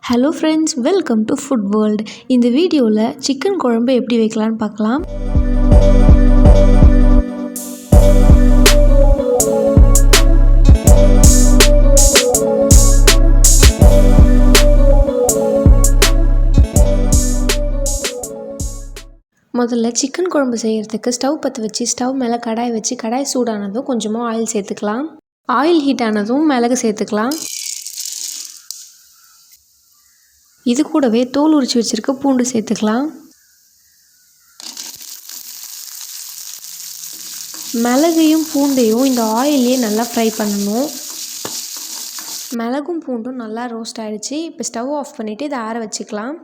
Hello friends, welcome to food world. இந்த வீடியோவில் chicken குழம்பு எப்படி வைக்கலான்னு பார்க்கலாம். முதல்ல சிக்கன் குழம்பு செய்கிறதுக்கு ஸ்டவ் பற்ற வச்சு ஸ்டவ் மேலே கடாய் வச்சு கடாய் சூடானதும் கொஞ்சமாக ஆயில் சேர்த்துக்கலாம். ஆயில் ஹீட் ஆனதும் மிளகு சேர்த்துக்கலாம். இது கூடவே தோல் உரிச்சு வச்சுருக்க பூண்டு சேர்த்துக்கலாம். மிளகையும் பூண்டையும் இந்த ஆயிலே நல்லா ஃப்ரை பண்ணணும். மிளகும் பூண்டும் நல்லா ரோஸ்ட் ஆகிடுச்சு. இப்போ ஸ்டவ் ஆஃப் பண்ணிவிட்டு இதை ஆற வச்சுக்கலாம்.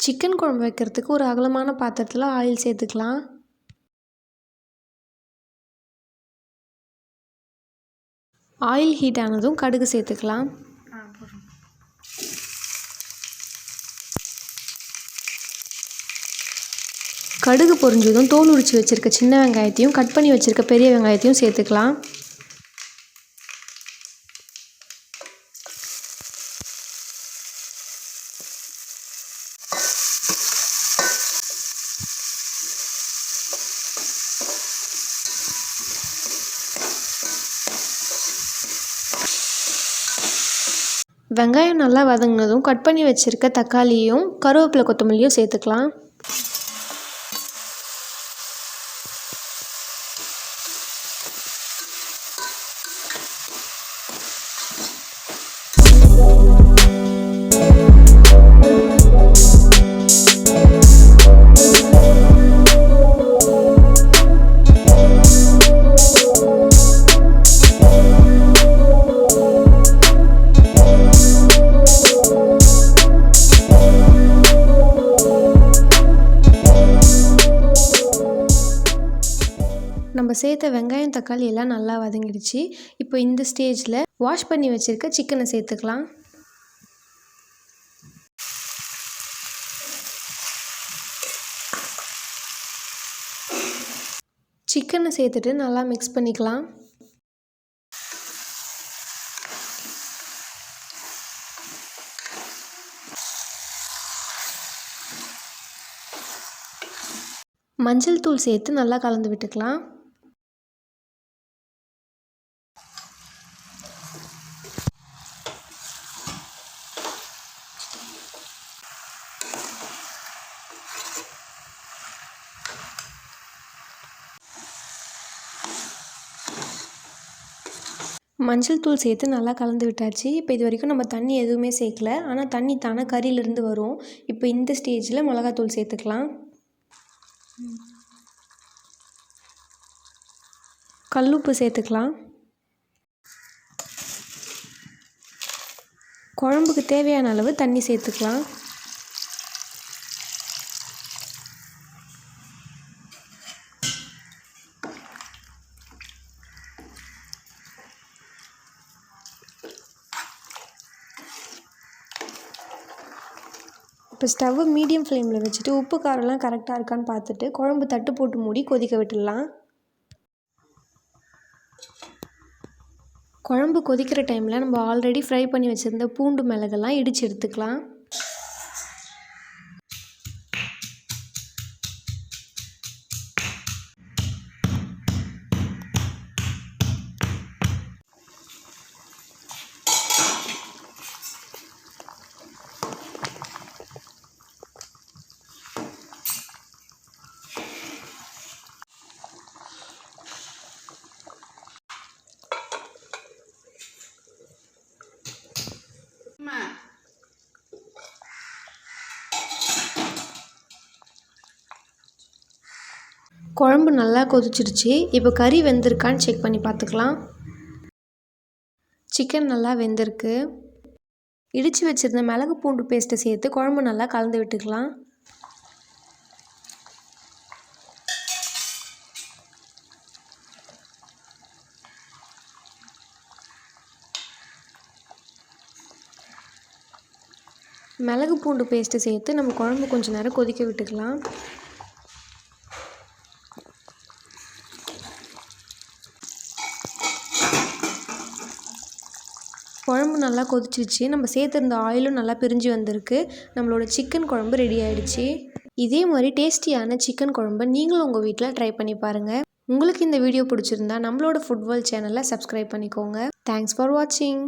சிக்கன் குழம்பு வைக்கிறதுக்கு ஒரு அகலமான பாத்திரத்தில் ஆயில் சேர்த்துக்கலாம். ஆயில் ஹீட் ஆனதும் கடுகு சேர்த்துக்கலாம். கடுகு பொரிஞ்சதும் தோல் உரிச்சு வச்சுருக்க சின்ன வெங்காயத்தையும் கட் பண்ணி வச்சுருக்க பெரிய வெங்காயத்தையும் சேர்த்துக்கலாம். வெங்காயம் நல்லா வதங்கினதும் கட் பண்ணி வச்சுருக்க தக்காளியும் கருவேப்பிலை கொத்தமல்லியும் சேர்த்துக்கலாம். நம்ம சேர்த்த வெங்காயம் தக்காளி எல்லாம் நல்லா வதங்கிடுச்சு. இப்போ இந்த ஸ்டேஜில் வாஷ் பண்ணி வச்சுருக்க சிக்கனை சேர்த்துக்கலாம். சிக்கனை சேர்த்துட்டு நல்லா மிக்ஸ் பண்ணிக்கலாம். மஞ்சள் தூள் சேர்த்து நல்லா கலந்து விட்டுக்கலாம். மஞ்சள் தூள் சேர்த்து நல்லா கலந்து விட்டாச்சு. இப்போ இது வரைக்கும் நம்ம தண்ணி எதுவுமே சேர்க்கல, ஆனால் தண்ணி தானே கறியிலேருந்து வரும். இப்போ இந்த ஸ்டேஜில் மிளகாத்தூள் சேர்த்துக்கலாம். கல்லுப்பு சேர்த்துக்கலாம். குழம்புக்கு தேவையான அளவு தண்ணி சேர்த்துக்கலாம். இப்போ ஸ்டவ்வை மீடியம் ஃப்ளேமில் வச்சுட்டு உப்பு காரம்லாம் கரெக்டாக இருக்கான்னு பார்த்துட்டு குழம்பு தட்டு போட்டு மூடி கொதிக்க விட்டுடலாம். குழம்பு கொதிக்கிற டைமில் நம்ம ஆல்ரெடி ஃப்ரை பண்ணி வச்சுருந்த பூண்டு மிளகெல்லாம் இடித்து எடுத்துக்கலாம். குழம்பு நல்லா கொதிச்சிடுச்சு. இப்போ கறி வெந்திருக்கான்னு செக் பண்ணி பார்த்துக்கலாம். சிக்கன் நல்லா வெந்திருக்கு. இடித்து வச்சுருந்த மிளகு பூண்டு பேஸ்ட்டை சேர்த்து குழம்பு நல்லா கலந்து விட்டுக்கலாம். மிளகு பூண்டு பேஸ்ட்டை சேர்த்து நம்ம குழம்பு கொஞ்சம் நேரம் கொதிக்க விட்டுக்கலாம். குழம்பு நல்லா கொதிச்சிருச்சு. நம்ம சேர்த்துருந்த ஆயிலும் நல்லா பிரிஞ்சு வந்திருக்கு. நம்மளோட சிக்கன் குழம்பு ரெடி ஆயிடுச்சு. இதே மாதிரி டேஸ்டியான சிக்கன் குழம்பை நீங்களும் உங்கள் வீட்டில் ட்ரை பண்ணி பாருங்கள். உங்களுக்கு இந்த வீடியோ பிடிச்சிருந்தா நம்மளோட ஃபுட் வேர்ல்ட் சேனலை சப்ஸ்கிரைப் பண்ணிக்கோங்க. தேங்க்ஸ் ஃபார் வாட்சிங்.